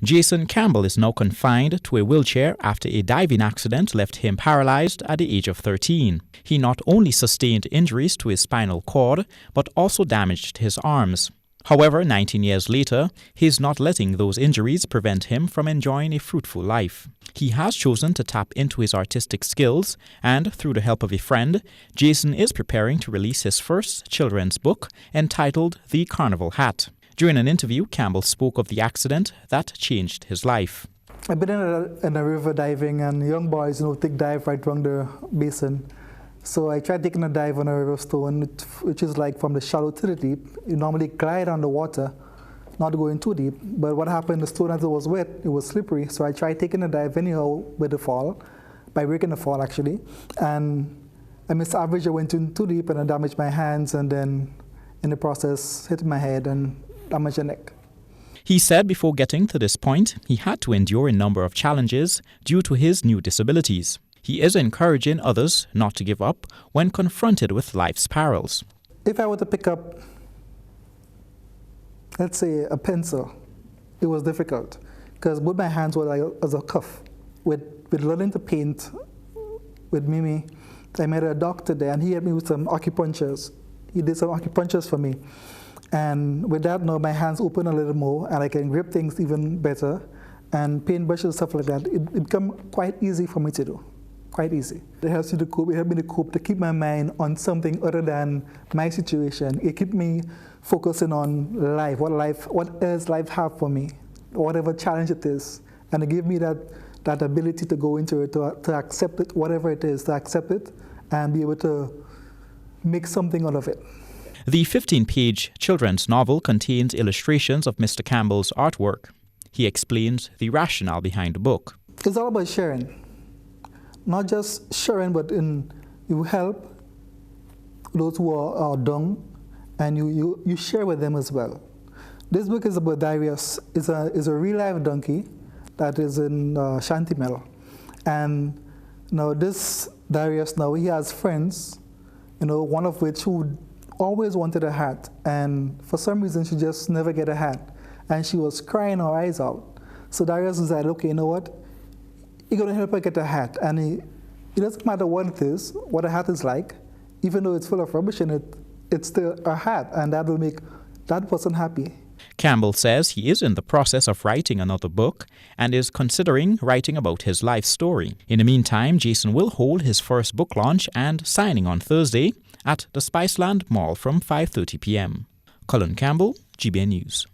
Jason Campbell is now confined to a wheelchair after a diving accident left him paralyzed at the age of 13. He not only sustained injuries to his spinal cord, but also damaged his arms. However, 19 years later, he is not letting those injuries prevent him from enjoying a fruitful life. He has chosen to tap into his artistic skills, and through the help of a friend, Jason is preparing to release his first children's book entitled The Carnival Hat. During an interview, Campbell spoke of the accident that changed his life. I've been in a river diving, and young boys, take dive right around the basin. So I tried taking a dive on a river stone, which is like from the shallow to the deep. You normally glide on the water, not going too deep. But what happened, the stone as it was wet, it was slippery. So I tried taking a dive anyhow with the fall, by breaking the fall actually. And I missed the average, I went in too deep and I damaged my hands, and then in the process hit my head and damaged the neck. He said before getting to this point, he had to endure a number of challenges due to his new disabilities. He is encouraging others not to give up when confronted with life's perils. If I were to pick up, let's say, a pencil, it was difficult because both my hands were like as a cuff. With learning to paint with Mimi, I met a doctor there and he helped me with some acupunctures. He did some acupunctures for me. And with that now, my hands open a little more and I can grip things even better. And paintbrushes and stuff like that, it become quite easy for me to do. Quite easy. It helps you to cope. It helped me to cope, to keep my mind on something other than my situation. It keeps me focusing on life. What else life have for me? Whatever challenge it is. And it gave me that ability to go into it, to accept it, whatever it is, to accept it and be able to make something out of it. The 15-page children's novel contains illustrations of Mr. Campbell's artwork. He explains the rationale behind the book. It's all about sharing. Not just sharing, but you help those who are down, and you share with them as well. This book is about Darius. It's a real-life donkey that is in Shantimel. And now this Darius, now he has friends, one of which who always wanted a hat, and for some reason she just never get a hat, and she was crying her eyes out. So Darius decided, okay, you know what? You're going to help her get a hat, and it doesn't matter what it is, what a hat is like, even though it's full of rubbish in it, it's still a hat, and that will make that person happy. Campbell says he is in the process of writing another book and is considering writing about his life story. In the meantime, Jason will hold his first book launch and signing on Thursday at the Spiceland Mall from 5:30 p.m. Colin Campbell, GBN News.